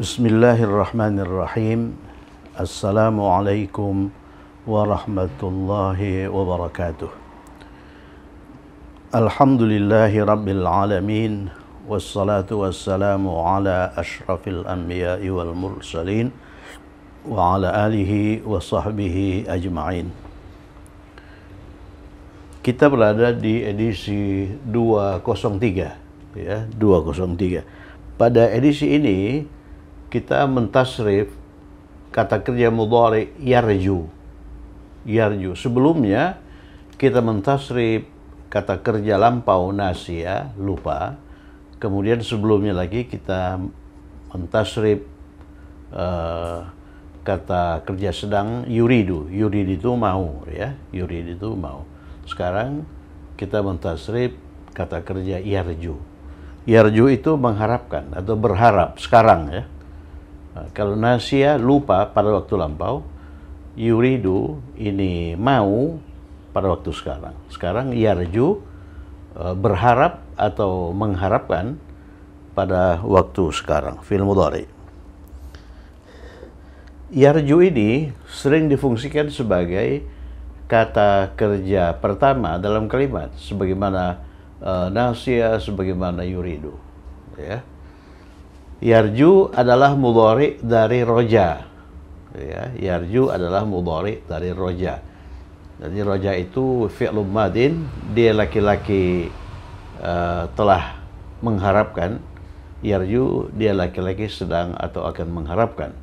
Bismillahirrahmanirrahim. Assalamualaikum warahmatullahi wabarakatuh. Alhamdulillahi rabbil alamin. Wassalatu wassalamu ala ashrafil anbiya'i wal mursalin wa ala alihi wa sahbihi ajma'in. Kita berada di edisi 203 ya, 203. Pada edisi ini kita mentasrif kata kerja mudhari yarju. Yarju. Sebelumnya kita mentasrif kata kerja lampau nasia, lupa. Kemudian sebelumnya lagi kita mentasrif kata kerja sedang yuridu. Yuridu itu mau ya, yuridu itu mau. Sekarang kita mentasrif kata kerja yarju. Yarju itu mengharapkan atau berharap sekarang ya. Nah, kalau nasia lupa pada waktu lampau, yuridu ini mau pada waktu sekarang. Sekarang yarju berharap atau mengharapkan pada waktu sekarang. Fi'il mudhari. Yarju ini sering difungsikan sebagai kata kerja pertama dalam kalimat, sebagaimana nasia, sebagaimana yuridu. Ya. Yarju adalah mudhari dari roja. Ya, yarju adalah mudhari dari roja. Jadi roja itu fi'lun madin, dia laki-laki telah mengharapkan. Yarju dia laki-laki sedang atau akan mengharapkan.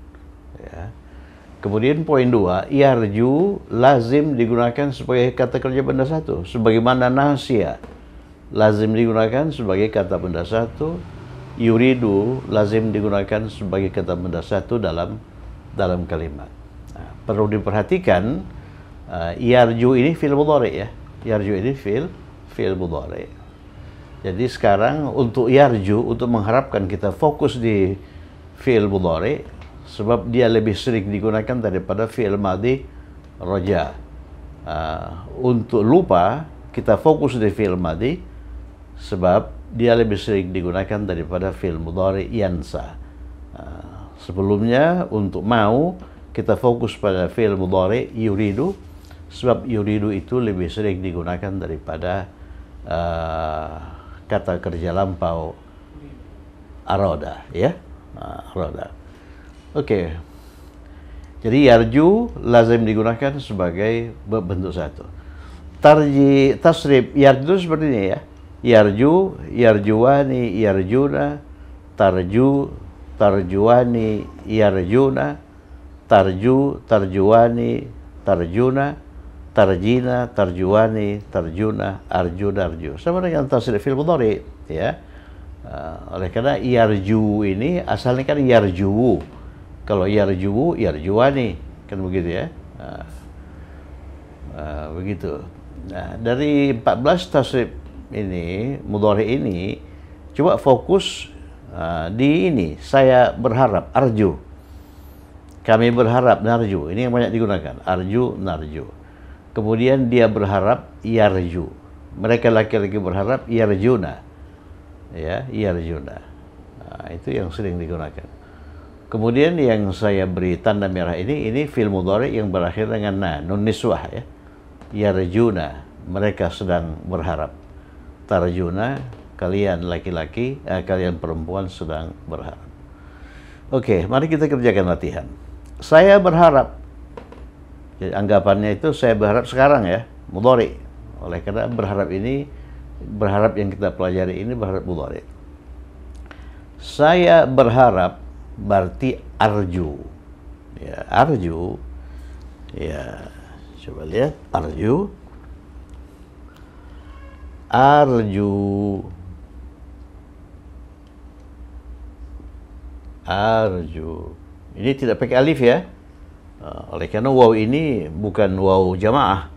Ya. Kemudian poin 2, yarju lazim digunakan sebagai kata kerja benda satu, sebagaimana nasia lazim digunakan sebagai kata benda satu. Yuridu lazim digunakan sebagai kata benda satu dalam kalimat. Nah, perlu diperhatikan yarju ini fi'il mudhari ya. Yarju ini fi'il mudhari. Jadi sekarang untuk yarju, untuk mengharapkan, kita fokus di fi'il mudhari sebab dia lebih sering digunakan daripada fi'il madhi roja. Untuk lupa kita fokus di fi'il madhi sebab dia lebih sering digunakan daripada fi'il mudhari yansa. Sebelumnya untuk mau kita fokus pada fi'il mudhari yuridu sebab yuridu itu lebih sering digunakan daripada kata kerja lampau aroda ya. Aroda. Oke. Jadi yarju lazim digunakan sebagai bentuk satu. Tasrif yarju seperti ini ya. Yarju, yarjuwani, yarjuna, tarju, tarjuwani, yarjuna, tarju, tarjuwani, tarjuna, tarjina, tarjuwani, tarjuna, arju, darju. Sama dengan tasrif fi'il mudhari ya. Oleh karena yarju ini asalnya kan yarju. Kalau yarju, yarjuwani, kan begitu ya. Begitu. Nah, dari 14 tasrif ini, mudhari ini, coba fokus di ini. Saya berharap, arju. Kami berharap, narju. Ini yang banyak digunakan. Arju, narju. Kemudian dia berharap, yarju. Mereka laki-laki berharap, yarjuna. Ya, yarjuna. Nah, itu yang sering digunakan. Kemudian yang saya beri tanda merah ini fi'il mudhari yang berakhir dengan na, nun niswah ya. Yarjuna. Mereka sedang berharap. Tarjuna, kalian laki-laki, kalian perempuan sedang berharap. Oke, mari kita kerjakan latihan. Saya berharap. Jadi anggapannya itu saya berharap sekarang ya, mudhari. Oleh karena berharap ini, berharap yang kita pelajari ini berharap mudhari. Saya berharap berarti arju. Ya, arju. Ya, coba lihat arju. Arju, arju. Ini tidak pakai alif ya. Oleh karena waw ini bukan waw jamaah.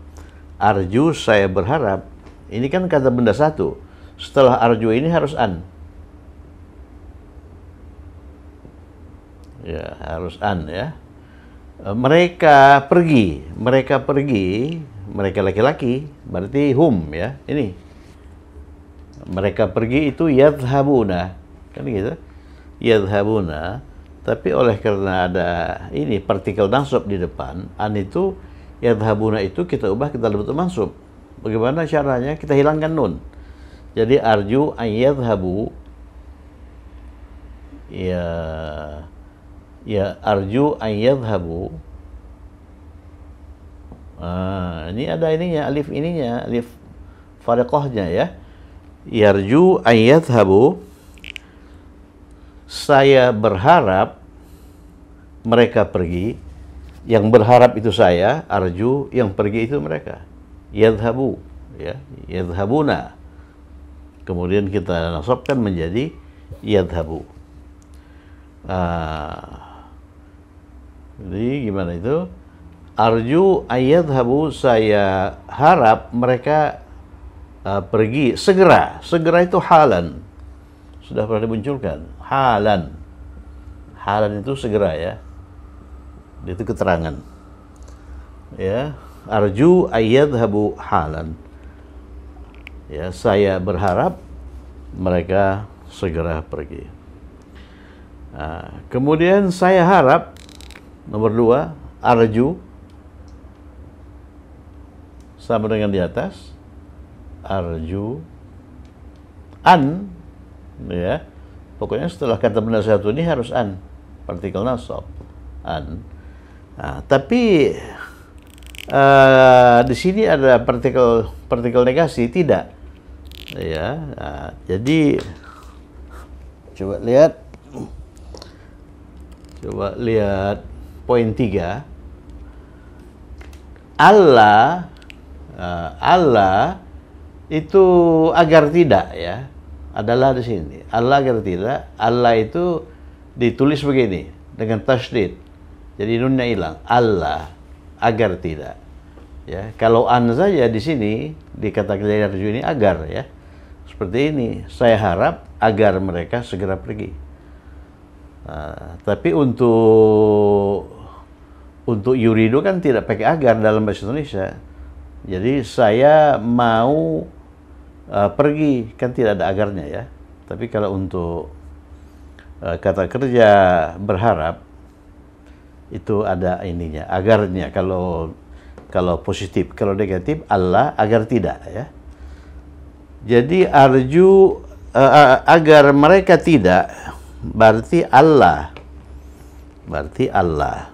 Arju saya berharap. Ini kan kata benda satu. Setelah arju ini harus an. Ya, harus an ya. Mereka pergi, mereka laki-laki, berarti hum ya. Ini mereka pergi itu yadhabuna, kan gitu. Yadhabuna, Tapi oleh karena ada ini partikel nasab di depan, an itu yadhabuna itu kita ubah kita bentuk mansub. Bagaimana caranya? Kita hilangkan nun. Jadi arju an yadhabu, ya arju an yadhabu. Ini ada ininya, alif ininya, alif fariqahnya ya. Yarju an yadhabu, saya berharap mereka pergi. Yang berharap itu saya, arju, yang pergi itu mereka. Yadhabu, ya, yadhabuna. Kemudian kita nasabkan menjadi yadhabu. Jadi gimana itu? Arju ayadhabu, saya harap mereka pergi segera. Segera itu halan. Sudah pernah dimunculkan. Halan. Halan itu segera ya. Itu keterangan. Ya, arju ayadhabu halan. Ya, saya berharap mereka segera pergi. Kemudian saya harap, nomor 2, arju sama dengan di atas. Arju an, ya. Pokoknya setelah kata benda satu ini harus an, partikel nasab, an. Tapi di sini ada partikel negasi, tidak. Ya, jadi coba lihat poin 3. Allah itu agar tidak ya, adalah di sini. Allah agar tidak. Allah itu ditulis begini dengan tasydid. Jadi nunnya hilang. Allah agar tidak. Ya, kalau an saja di sini di kata kerja arju ini agar ya. Seperti ini, saya harap agar mereka segera pergi. Tapi untuk yuridu kan tidak pakai agar dalam bahasa Indonesia. Jadi saya mau pergi, kan tidak ada agarnya ya. Tapi kalau untuk kata kerja berharap itu ada ininya, agarnya. Kalau positif, kalau negatif Allah agar tidak ya. Jadi arju agar mereka tidak, berarti Allah.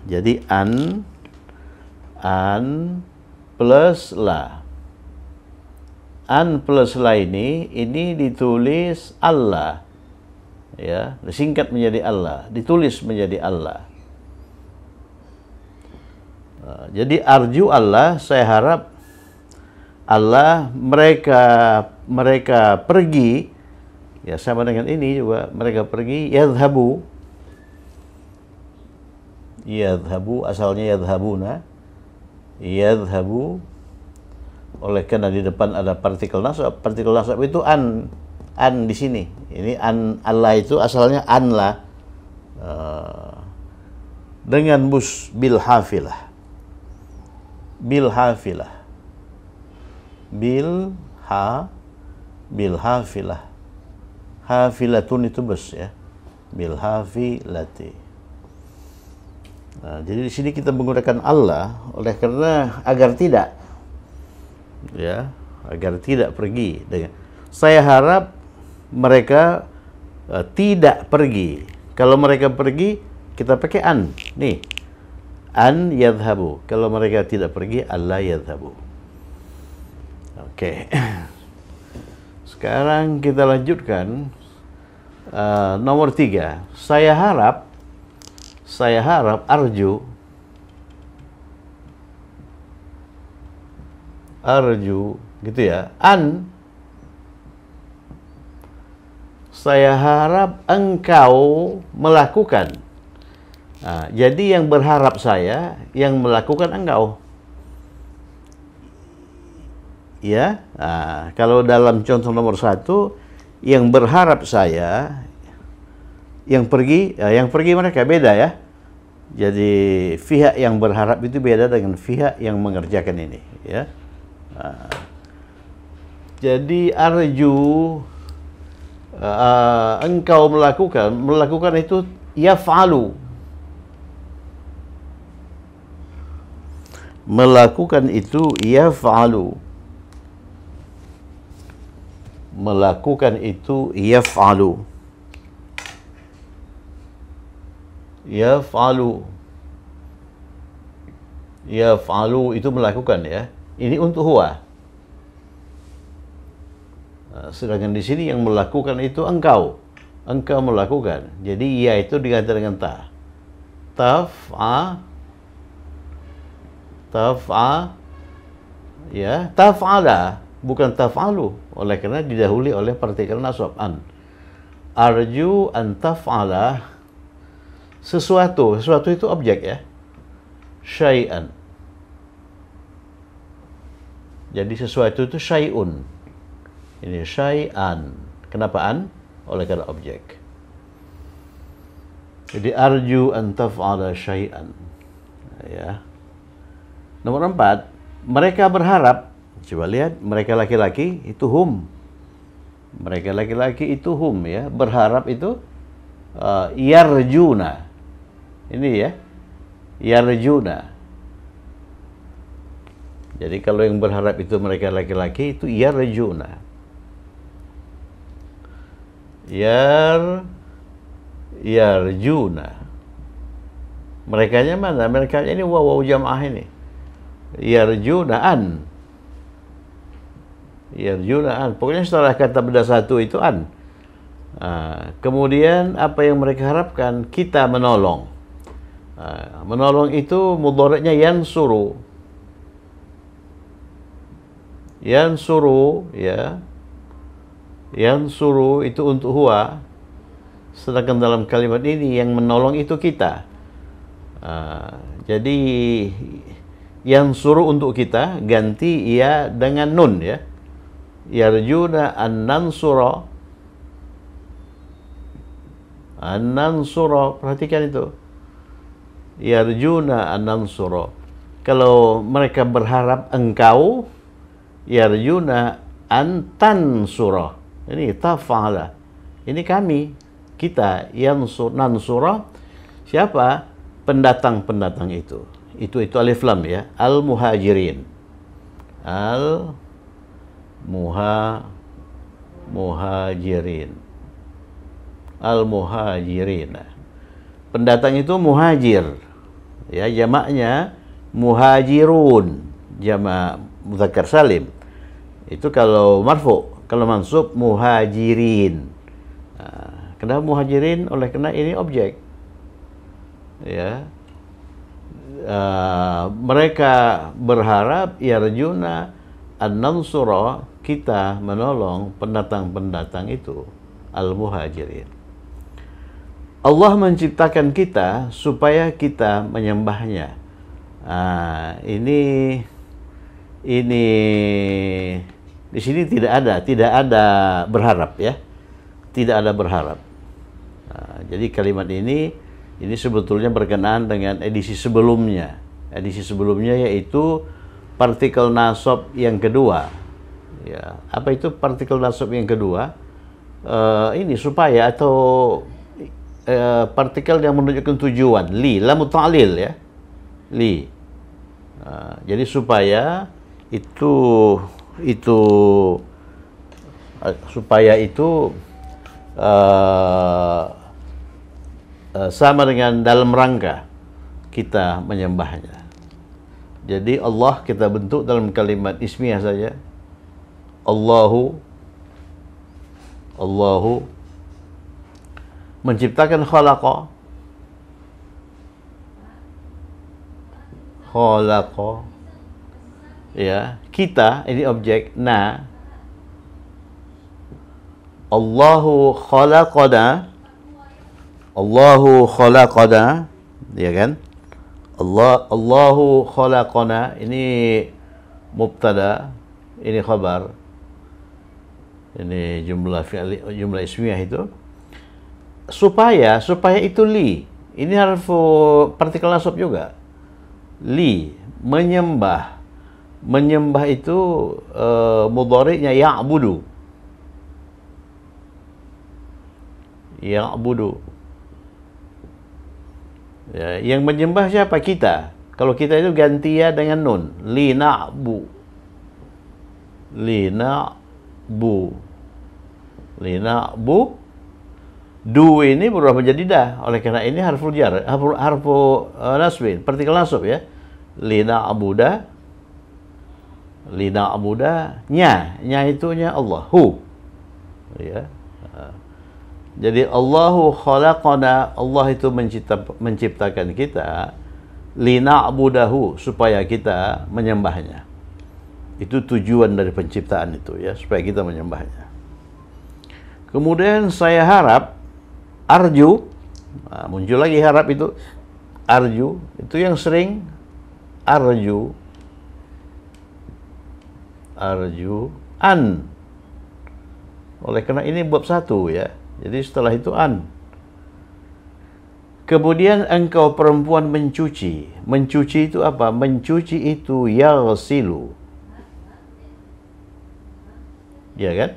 Jadi an plus la. An plus la ini ditulis Allah. Ya, disingkat menjadi Allah, ditulis menjadi Allah. Jadi arju Allah, saya harap Allah mereka pergi, ya sama dengan ini juga, mereka pergi, yadhabu, asalnya yadhabuna, yadhabu, oleh karena di depan ada partikel nasab itu an di sini, ini an Allah itu asalnya an lah, dengan bil hafilah, bil hafilah, hafilatun itu bus ya, bil hafilati. Jadi di sini kita menggunakan Allah oleh karena agar tidak, ya, agar tidak pergi. Saya harap mereka tidak pergi. Kalau mereka pergi, kita pakai an. Nih, an yadhabu. Kalau mereka tidak pergi, Allah yadhabu. Oke. Sekarang kita lanjutkan nomor 3. Saya harap arju gitu ya. An, saya harap engkau melakukan. Jadi yang berharap saya, yang melakukan engkau. Ya, kalau dalam contoh nomor 1, yang berharap saya, yang pergi mereka beda ya. Jadi pihak yang berharap itu beda dengan pihak yang mengerjakan ini ya. Jadi arju engkau melakukan itu yaf'alu. Melakukan itu yaf'alu. Melakukan itu yaf'alu. Yaf'alu. Yaf'alu itu melakukan ya. Ini untuk huwa. Sedangkan di sini yang melakukan itu engkau. Engkau melakukan. Jadi ya itu diganti dengan ta. Ya, taf'ala bukan taf'alu. Oleh karena didahului oleh partikel nasab an. Arju an taf'ala sesuatu. Sesuatu itu objek ya. Syai'an. Jadi sesuatu itu syai'un. Ini syai'an. Kenapa an? Oleh karena objek. Jadi arju an taf'ala syai'an. Ya. Nomor 4, mereka berharap. Coba lihat, mereka laki-laki itu hum. Mereka laki-laki itu hum ya. Berharap itu yarjuna. Ini ya. Yarjuna. Jadi kalau yang berharap itu mereka laki-laki itu yarjuna. Yarjuna. Merekanya mana? Merekanya ini waw jamaah ini. Yarjunaan. Yarjunaan. Pokoknya setelah kata benda satu itu an. Kemudian apa yang mereka harapkan? Kita menolong. Menolong itu mudhari'nya yansuru. Yansuru ya. Yansuru itu untuk huwa. Sedangkan dalam kalimat ini yang menolong itu kita. Jadi yang suruh untuk kita ganti ia dengan nun ya. Yarjuna an-nansura. An-nansura, perhatikan itu. Yarjuna an-nansura. Kalau mereka berharap engkau, yarjuna an-tansura. Ini taf'ala. Ini kami, kita, nansura. Siapa? Pendatang-pendatang itu. Itu alif lam ya. Al-muhajirin. Al-muhajirin. Al-muhajirin. Pendatang itu muhajir. Ya, jamaknya muhajirun. Jamak mudzakkar salim. Itu kalau marfu, kalau mansub muhajirin. Kenapa muhajirin? Oleh karena ini objek. Ya. Mereka berharap yarjuna an-nansura, kita menolong pendatang-pendatang itu, al-muhajirin. Allah menciptakan kita supaya kita menyembahnya. Ini di sini tidak ada berharap ya. Tidak ada berharap. Jadi kalimat ini sebetulnya berkenaan dengan edisi sebelumnya. Edisi sebelumnya yaitu partikel nasab yang kedua. Ya, apa itu partikel nasab yang kedua? Ini supaya atau partikel yang menunjukkan tujuan. Li, lam ta'lil ya. Li. Jadi supaya supaya itu sama dengan dalam rangka kita menyembahnya. Jadi Allah kita bentuk dalam kalimat ismiyah saja. Allahu menciptakan khalaqa. Ya, kita ini objek. Allahu khalaqana, ya kan? Allahu khalaqana, ini mubtada, ini khabar. Ini jumlah ismiyah itu. Supaya itu li. Ini harfu partikel nasab juga. Li, menyembah. Menyembah itu mudhari'nya ya'budu. Ya'budu. Ya, yang menyembah siapa? Kita. Kalau kita itu ganti ya dengan nun. Lina'bu. Lina'bu. Lina'bu. Du ini berubah menjadi dah. Oleh karena ini harful jar, harfu nasbin, partikel nasab ya. Lina'buda. Lina'buda. Nya itunya Allah. Hu. Ya. Jadi Allahu khalaqana, Allah itu menciptakan kita lina'budahu, supaya kita menyembahnya. Itu tujuan dari penciptaan itu ya, supaya kita menyembahnya. Kemudian saya harap, arju, muncul lagi harap itu, arju, itu yang sering arju, an. Oleh karena ini bab 1 ya. Jadi setelah itu an. Kemudian engkau perempuan mencuci. Mencuci itu apa? Mencuci itu yaghsilu. Ya kan?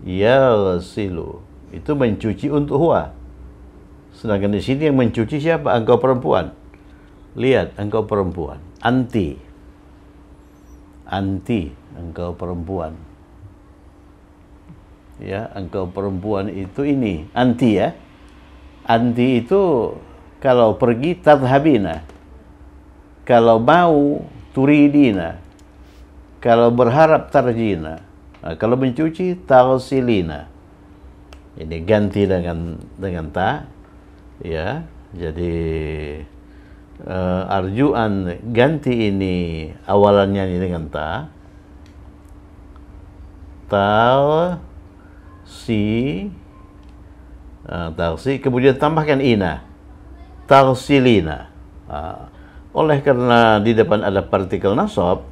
Yaghsilu. Itu mencuci untuk huwa. Sedangkan di sini yang mencuci siapa? Engkau perempuan. Lihat, engkau perempuan. Anti. Anti, engkau perempuan. Ya, engkau perempuan itu ini anti ya. Anti itu kalau pergi tadhhabina, kalau mau turidina, kalau berharap tarjina, kalau mencuci taghsilina. Ini ganti dengan ta ya. Jadi arjuan ganti ini awalannya ini dengan ta. Taghsi, kemudian tambahkan ina, taghsilina. Oleh karena di depan ada partikel nasab,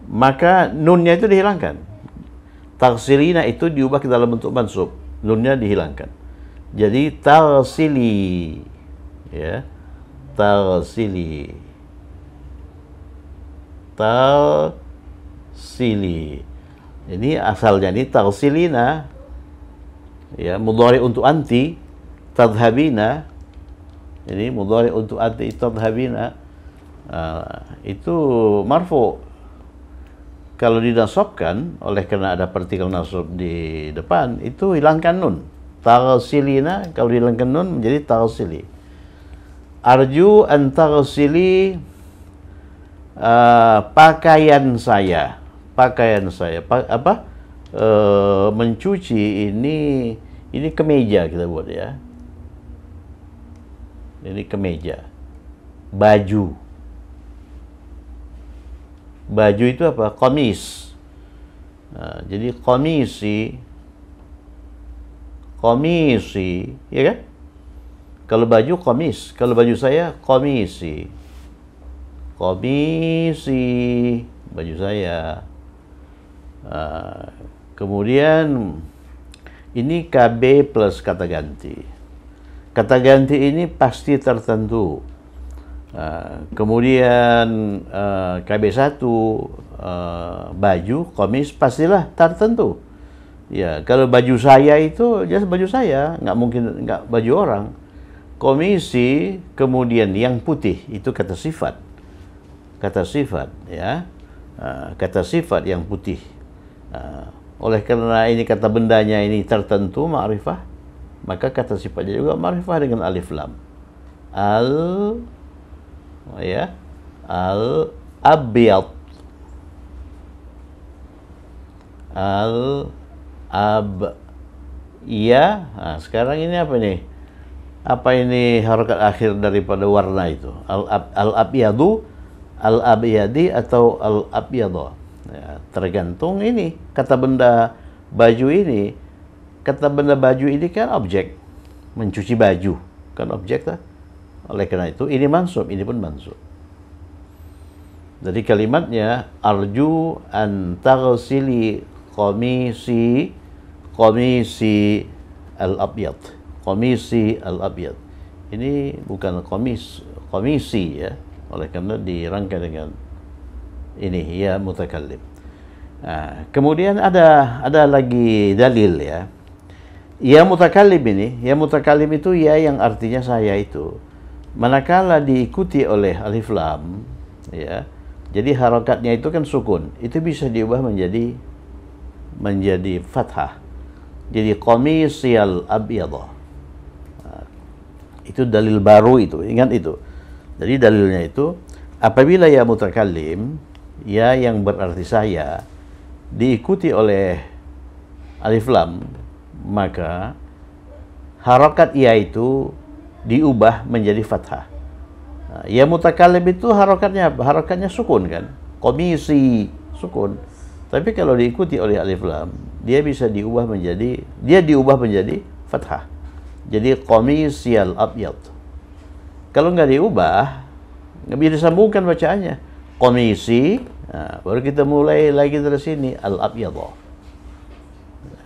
maka nunnya itu dihilangkan. Taghsilina itu diubah ke dalam bentuk mansub, nunnya dihilangkan. Jadi taghsili, ya, taghsili, taghsili. Ini asalnya ini taghsilina. Ya, mudhari untuk anti, tadhhabina. Ini mudhari untuk anti, tadhhabina. Itu marfu. Kalau dinasabkan, oleh karena ada partikel nasab di depan, itu hilangkan nun. Taghsilina, kalau dihilangkan nun menjadi taghsili. Arju an taghsili pakaian saya. Pakaian saya. Mencuci ini kemeja kita buat ya. Ini kemeja. Baju. Baju itu apa? Qamis. Jadi qamisi, ya kan? Kalau baju qamis, kalau baju saya qamisi. Qamisi, baju saya. Kemudian ini KB plus kata ganti. Kata ganti ini pasti tertentu. Kemudian KB1 baju, komis pastilah tertentu. Ya, kalau baju saya itu jelas baju saya, nggak mungkin nggak baju orang. Komisi, kemudian yang putih itu kata sifat. Kata sifat ya. Kata sifat yang putih. Oleh karena ini kata bendanya ini tertentu ma'rifah, maka kata sifatnya juga ma'rifah dengan alif lam. Al abyad, sekarang ini apa nih? Apa ini harokat akhir daripada warna itu? Al abyadu, al abyadi atau al abyadha? Ya, tergantung ini kata benda baju ini. Kata benda baju ini kan objek, mencuci baju kan objek lah. Oleh karena itu ini mansub, ini pun mansub. Jadi kalimatnya arju an taghsili qamisi al-abyad. Qamisi al-abyad. Ini bukan qamisi ya. Oleh karena dirangkai dengan ini ya mutakallim. Kemudian ada lagi dalil ya. Ya mutakallim ini, ya mutakallim itu ya yang artinya saya itu. Manakala diikuti oleh alif lam, ya, jadi harokatnya itu kan sukun, itu bisa diubah menjadi fathah. Jadi qamisyal abyadha. Itu dalil baru itu, ingat itu. Jadi dalilnya itu apabila ya mutakallim, ya yang berarti saya, diikuti oleh alif lam, maka harokat ya itu diubah menjadi fathah. Ya mutakallim itu harokatnya sukun kan, komisi sukun. Tapi kalau diikuti oleh alif lam, dia diubah menjadi fathah. Jadi qamisyal abyad. Kalau nggak diubah, nggak bisa disambungkan bacaannya. Qamisi, baru kita mulai lagi dari sini al-abyad.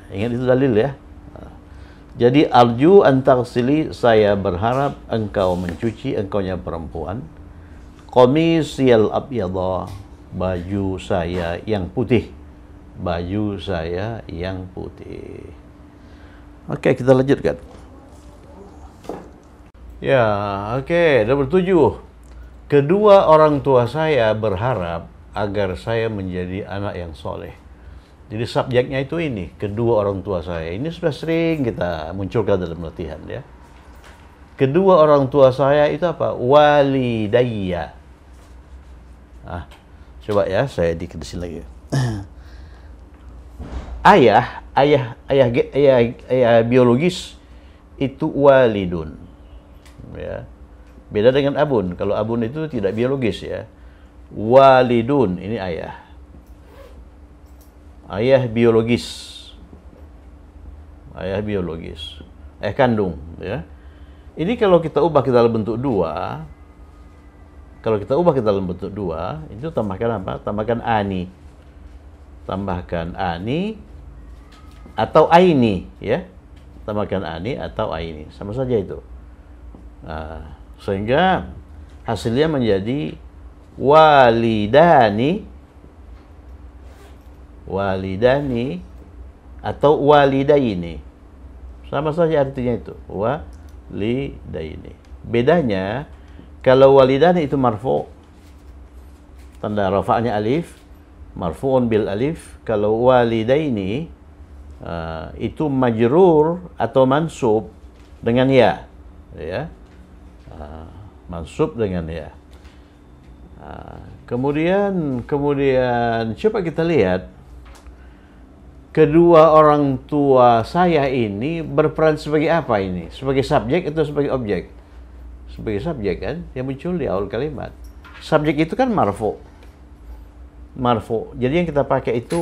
Ingat itu dalil ya. Jadi arju antaghsili, saya berharap engkau mencuci, engkaunya perempuan, qamisyal abyad, baju saya yang putih. Baju saya yang putih. Oke, kita lanjutkan. Ya, oke, nomor 7. Kedua orang tua saya berharap agar saya menjadi anak yang soleh. Jadi subjeknya itu ini, kedua orang tua saya. Ini sudah sering kita munculkan dalam latihan ya. Kedua orang tua saya itu apa? Walidayya. Coba ya, saya dikedesin lagi. Ayah biologis itu walidun. Ya. Beda dengan abun. Kalau abun itu tidak biologis ya. Walidun ini ayah. Ayah biologis. Ayah biologis. Ayah kandung ya. Ini kalau kita ubah kita dalam bentuk dua. Kalau kita ubah kita dalam bentuk dua, itu tambahkan apa? Tambahkan ani. Tambahkan ani atau aini ya. Tambahkan ani atau aini. Sama saja itu. Sehingga hasilnya menjadi walidani atau walidaini. Sama saja artinya itu, walidaini. Bedanya kalau walidani itu marfu, tanda rafa'nya alif, marfu'un bil alif. Kalau walidaini itu majrur atau mansub dengan ya. Mansub dengan ya. Kemudian coba kita lihat kedua orang tua saya ini berperan sebagai apa ini? Sebagai subjek atau sebagai objek? Sebagai subjek kan, yang muncul di awal kalimat. Subjek itu kan marfu. Jadi yang kita pakai itu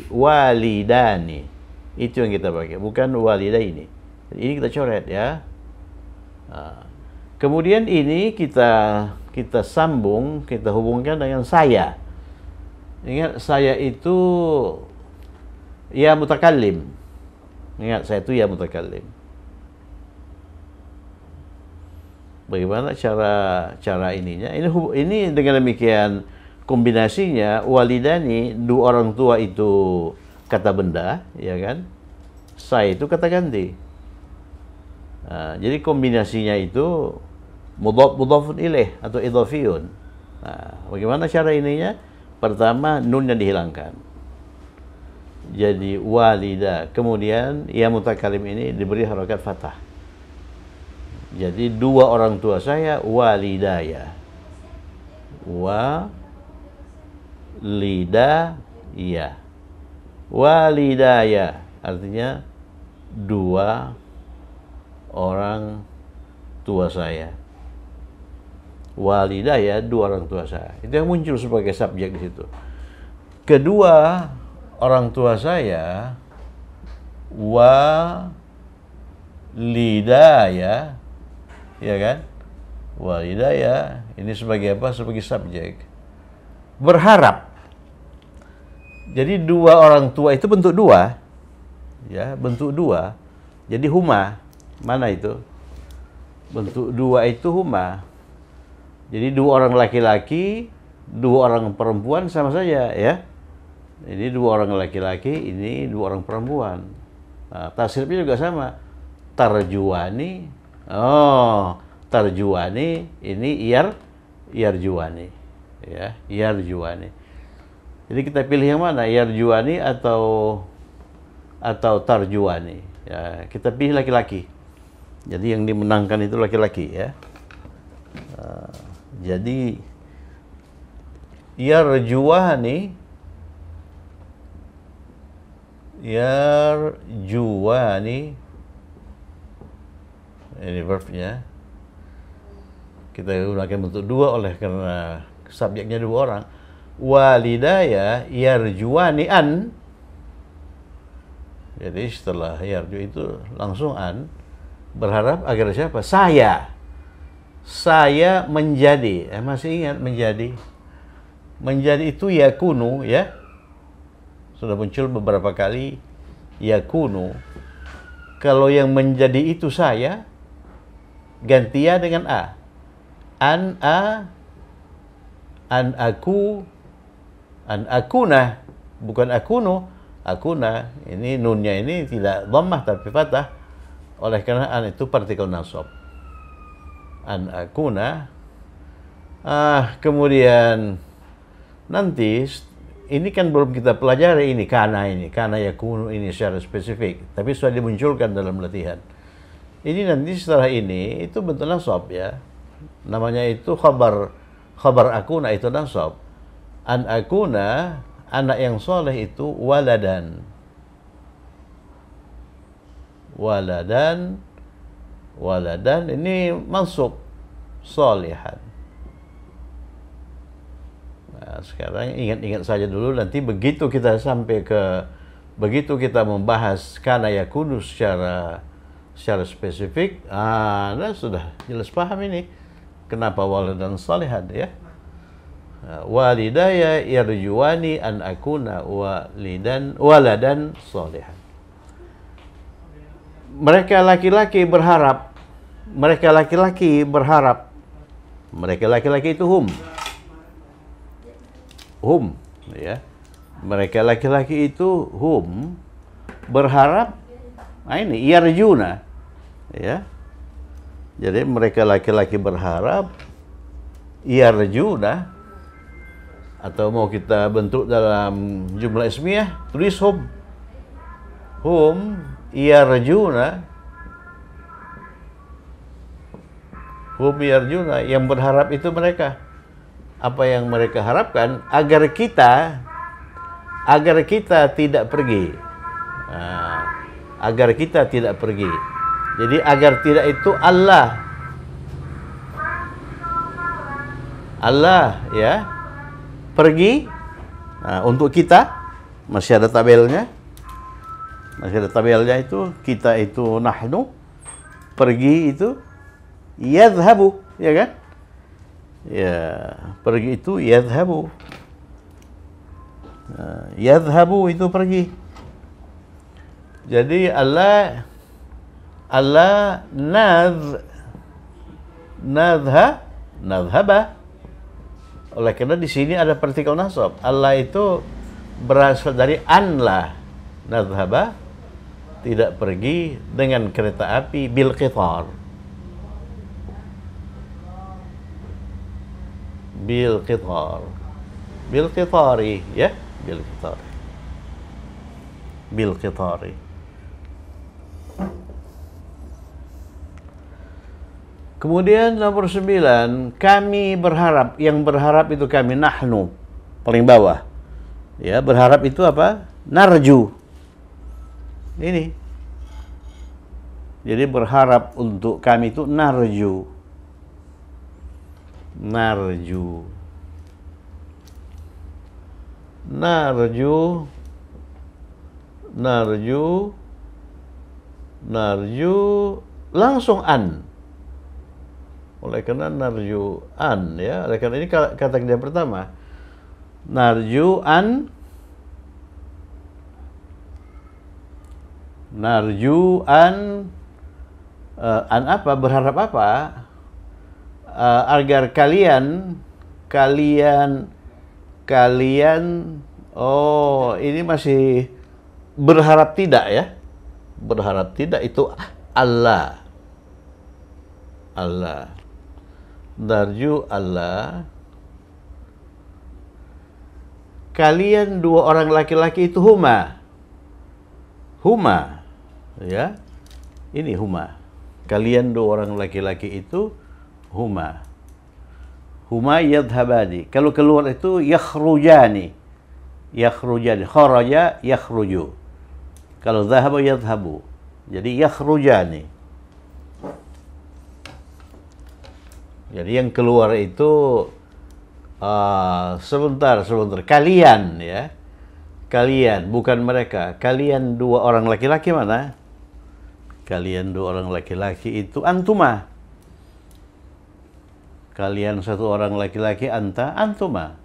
walidani. Itu yang kita pakai, bukan walidaini. Ini kita coret ya. Kemudian ini kita sambung, kita hubungkan dengan saya. Ingat, saya itu ya mutakallim. Ingat, saya itu ya mutakallim. Bagaimana cara ininya? Ini dengan demikian kombinasinya walidani, dua orang tua itu kata benda, ya kan? Saya itu kata ganti. Jadi kombinasinya itu mudhafun ilaih atau idhafiyun. Bagaimana cara ininya? Pertama, nun yang dihilangkan. Jadi walida. Kemudian ya mutakallim ini diberi harokat fathah. Jadi dua orang tua saya walidaya. Walidaya artinya dua orang tua saya. Walidaya, dua orang tua saya. Itu yang muncul sebagai subjek di situ. Kedua orang tua saya walidaya, ya kan? Walidaya ini sebagai apa? Sebagai subjek. Berharap. Jadi dua orang tua itu bentuk dua. Ya, bentuk dua. Jadi huma. Mana itu? Bentuk dua itu huma. Jadi dua orang laki-laki, dua orang perempuan sama saja ya. Ini dua orang laki-laki, ini dua orang perempuan. Tasrifnya juga sama. Tarjuani tarjuani, ini yarjuani. Ya, yarjuani. Jadi kita pilih yang mana? Yarjuani atau tarjuani. Ya, kita pilih laki-laki. Jadi yang dimenangkan itu laki-laki ya. Jadi yarjuani ini verbnya. Kita gunakan bentuk dua oleh karena subjeknya dua orang. Walidaya yarjuani an. Jadi setelah yarju itu langsung an, berharap agar siapa? Saya menjadi. Masih ingat menjadi? Menjadi itu yakunu ya. Sudah muncul beberapa kali yakunu. Kalau yang menjadi itu saya, ganti ya dengan a. An aku, an akuna, bukan akunu, akuna. Ini nunnya ini tidak dhammah tapi fathah. Oleh karena an itu partikel nasab. An akuna. Kemudian nanti ini kan belum kita pelajari ini kana yakunu ini secara spesifik, tapi sudah dimunculkan dalam latihan. Ini nanti setelah ini itu bentuk nasab ya. Namanya itu khabar akuna itu nasab. An akuna, anak yang soleh itu waladan. Waladan ini mansub solihan. Nah, sekarang ingat-ingat saja dulu, nanti begitu kita membahas kana yakunu secara spesifik, nah sudah jelas paham ini kenapa waladan salihan ya. Walidaya yarjuani an akuna waladan salihan. Mereka laki-laki itu hum ya. Mereka laki-laki itu berharap. Nah ini yarjuna ya. Jadi mereka laki-laki berharap yarjuna, atau mau kita bentuk dalam jumlah ismiyah, tulis hum yarjuna, yang berharap itu mereka. Apa yang mereka harapkan? Agar kita tidak pergi. Agar kita tidak pergi. Jadi agar tidak itu Allah ya pergi. Untuk kita masih ada tabelnya. Itu kita itu nahnu, pergi itu yadhhabu, ya kan? Ya, pergi itu yadhhabu. Yadhhabu itu pergi. Jadi Allah nadhhaba. Oleh karena di sini ada partikel nasab. Allah itu berasal dari anlah. Nadhhaba, tidak pergi dengan kereta api bil qitar. Bil qitari ya, bil qitari. Kemudian nomor 9, kami berharap. Yang berharap itu kami, nahnu, paling bawah ya. Berharap itu apa? Narju. Ini jadi berharap untuk kami itu narju. Langsung an. Oleh karena narju an ya, oleh karena ini kata kerja pertama. Narju an apa? Berharap apa? Agar kalian ini masih berharap tidak ya. Berharap tidak itu Allah. Narju Allah kalian dua orang laki-laki itu huma, ya, ini huma. Kalian dua orang laki-laki itu huma yadhhabani. Kalau keluar itu yakhrujani, kharaja yakhruju. Kalau dhahaba yadhhabu, jadi yakhrujani. Jadi yang keluar itu sebentar, kalian, ya, kalian, bukan mereka. Kalian dua orang laki-laki mana? Kalian dua orang laki-laki itu antuma. Kalian satu orang laki-laki antuma.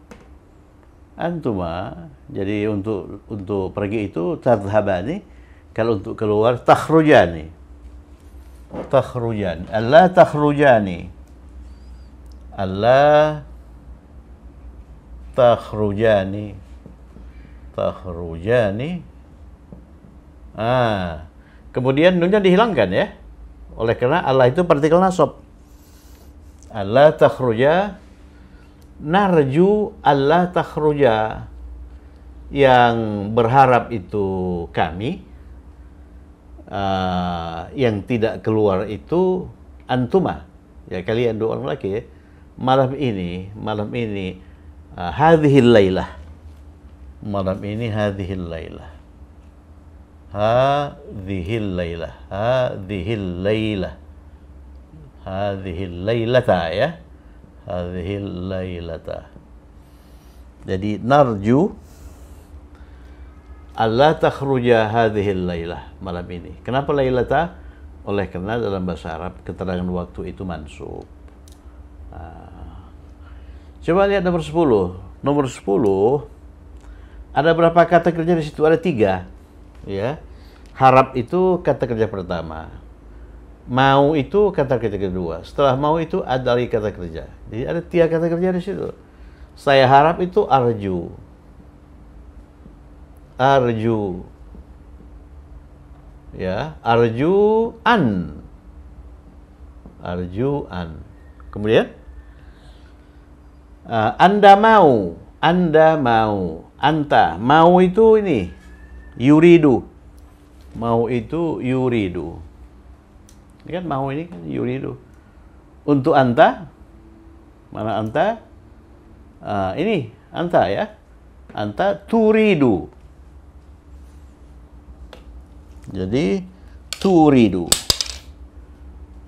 Jadi untuk pergi itu tadhhabani. Kalau untuk keluar takhrujani. Allah takhrujani. Allah takhrujani. Kemudian nunnya dihilangkan, ya. Oleh karena Allah itu partikel nasab. Allah takhruja, narju Allah takhruja. Yang berharap itu kami, yang tidak keluar itu antuma, ya, kalian dua orang laki, ya. Malam ini hadhil lailah. Malam ini hadhil lailah. Hadhil lailata, ya. Hadhil lailata. Jadi narju Allah takhruja hadhil lailah, malam ini. Kenapa lailata? Oleh karena dalam bahasa Arab keterangan waktu itu mansub. Coba lihat nomor 10. Nomor 10 ada berapa kata kerja di situ? Ada 3. Ya, harap itu kata kerja pertama, mau itu kata kerja kedua, setelah mau itu ada lagi kata kerja. Jadi ada 3 kata kerja di situ. Saya harap itu arju, ya, arju an. Kemudian anda mau, anta mau itu ini yuridu. Mau itu yuridu. Ini kan mau, ini kan yuridu. Untuk anta, mana anta? Ini anta, ya. Anta turidu. Jadi turidu.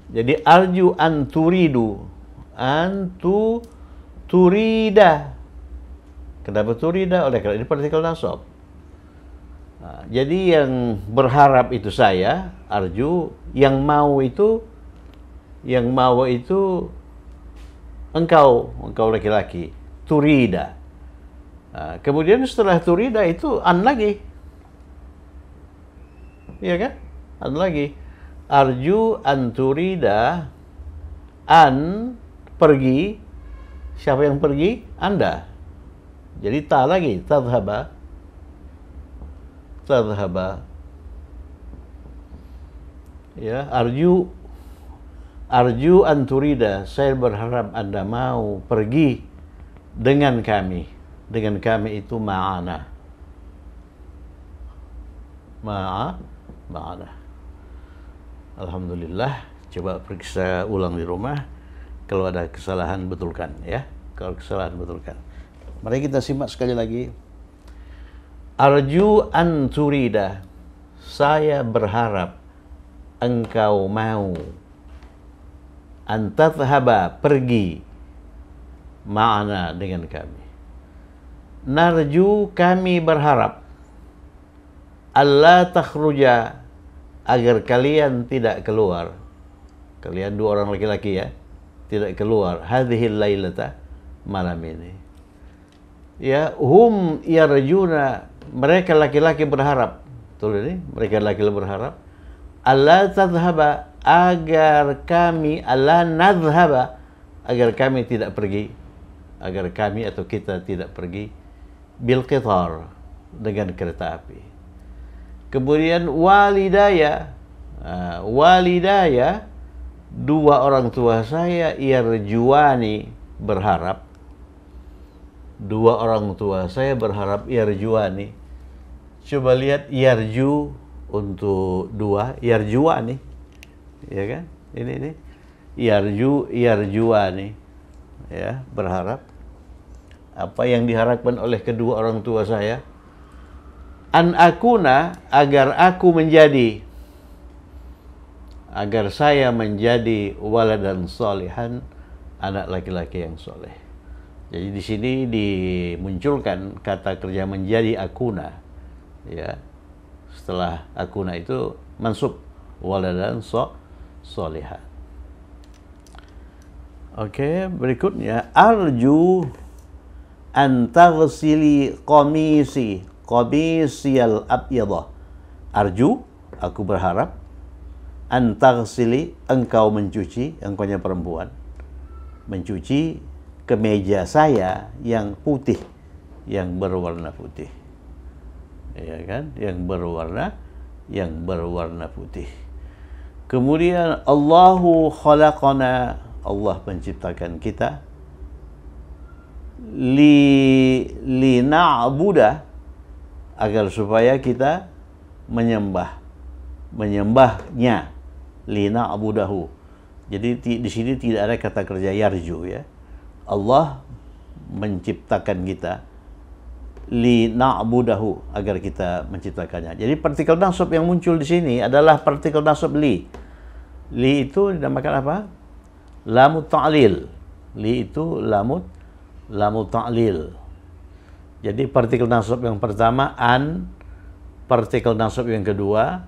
Jadi arju an turidu. Antu turida. Kenapa turida? Oleh karena ini partikel nasab. Jadi yang berharap itu saya, arju. Yang mau itu engkau laki-laki, turida. Kemudian setelah turida itu an lagi, iya kan? An lagi. Arju an turida, an pergi. Siapa yang pergi? Anda. Jadi ta lagi, tadhhaba. Ya, arju an turida, saya berharap Anda mau pergi dengan kami. Dengan kami itu ma'ana. Alhamdulillah. Coba periksa ulang di rumah. Kalau ada kesalahan betulkan, ya. Mari kita simak sekali lagi. Arju an turida, saya berharap engkau mau. An tadhhaba, pergi, ma'ana, dengan kami. Narju, kami berharap. Allah takhruja, agar kalian tidak keluar. Kalian dua orang laki-laki, ya, tidak keluar. Hadhil lailata, malam ini. Ya, hum yarjuna, mereka laki-laki berharap. Betul ini, mereka laki-laki berharap. Allah tadhhaba, agar kami, Allah nadhhaba, agar kami tidak pergi. Agar kami atau kita tidak pergi. Bil qitar, dengan kereta api. Kemudian walidaya, dua orang tua saya yarjuani, berharap. Dua orang tua saya berharap yarjuani. Coba lihat yarju untuk dua, yarjuani, ya kan? Ini yarjuani, ya, berharap. Apa yang diharapkan oleh kedua orang tua saya? An akuna, agar aku menjadi, agar saya menjadi waladan solihan, anak laki-laki yang soleh. Jadi di sini dimunculkan kata kerja menjadi akuna, ya. Setelah akuna itu mansub waladan solihan. Oke, berikutnya arju an taghsili qamisiyal abyadha. Arju, aku berharap, an taghsili, engkau mencuci, engkaunya perempuan, mencuci kemeja saya yang putih, yang berwarna putih, ya kan, yang berwarna putih. Kemudian Allahu khalaqana, Allah menciptakan kita, li na'buda, agar supaya kita menyembahnya, li na'budahu. Jadi di sini tidak ada kata kerja yarju, ya. Allah menciptakan kita li na'budahu, agar kita menciptakannya. Jadi partikel nasab yang muncul di sini adalah partikel nasab li. Li itu dinamakan apa? Lamut ta'lil. Li itu lamut ta'lil. Jadi partikel nasab yang pertama an, partikel nasab yang kedua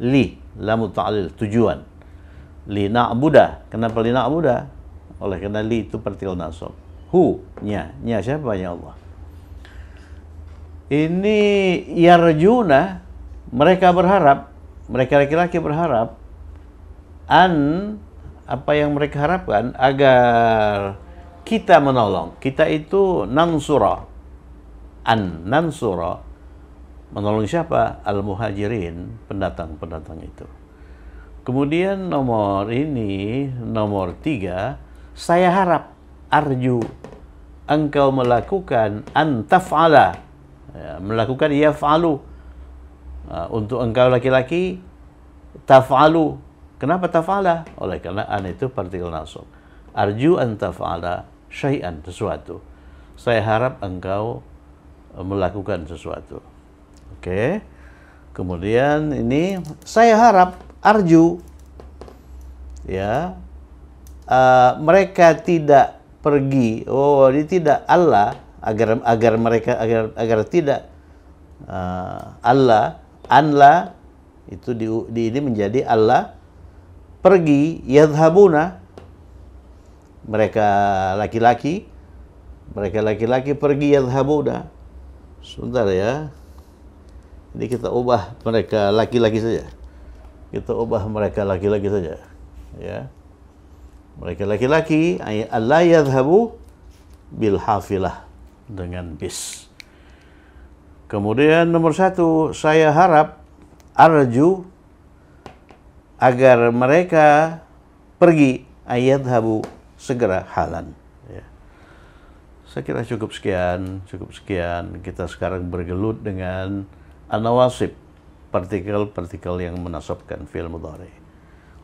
li, lamut ta'lil, tujuan. Li na'buda. Kenapa li na'buda? Oleh karena li itu partikel nasab. Nya siapa? Ya Allah. Ini yarjuna, mereka berharap, mereka laki-laki berharap, an, apa yang mereka harapkan, agar kita menolong. Kita itu nansura, nansura, menolong siapa? Al-muhajirin, pendatang itu. Kemudian nomor 3, saya harap, arju, engkau melakukan an taf'ala, ya, melakukan yaf'alu, untuk engkau laki-laki, taf'alu. Kenapa taf'ala? Oleh karena an itu partikel nasab. Arju an taf'ala syai'an, sesuatu. Saya harap engkau melakukan sesuatu. Oke. Kemudian ini saya harap, arju, ya, mereka tidak pergi. Oh, ini tidak Allah, agar mereka agar tidak Allah, anla itu di ini menjadi Allah pergi, yadhabuna, mereka laki-laki pergi, yadhabuna. Sebentar ya. Ini kita ubah mereka laki-laki saja. Kita ubah mereka laki-laki saja. Ya. Mereka laki-laki, Allah yadhabu bil hafilah, dengan bis. Kemudian nomor 1, saya harap, arju, agar mereka pergi, ayadhabu, segera, halan. Ya. Saya kira cukup sekian. Kita sekarang bergelut dengan an-nawasib, partikel-partikel yang menasabkan fi'il mudhari.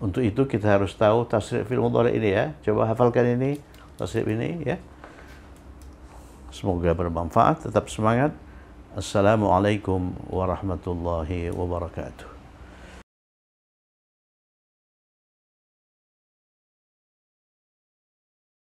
Untuk itu kita harus tahu tasrif fi'il mudhari ini, ya. Coba hafalkan ini, tasrif ini, ya. Semoga bermanfaat. Tetap semangat. Assalamualaikum warahmatullahi wabarakatuh.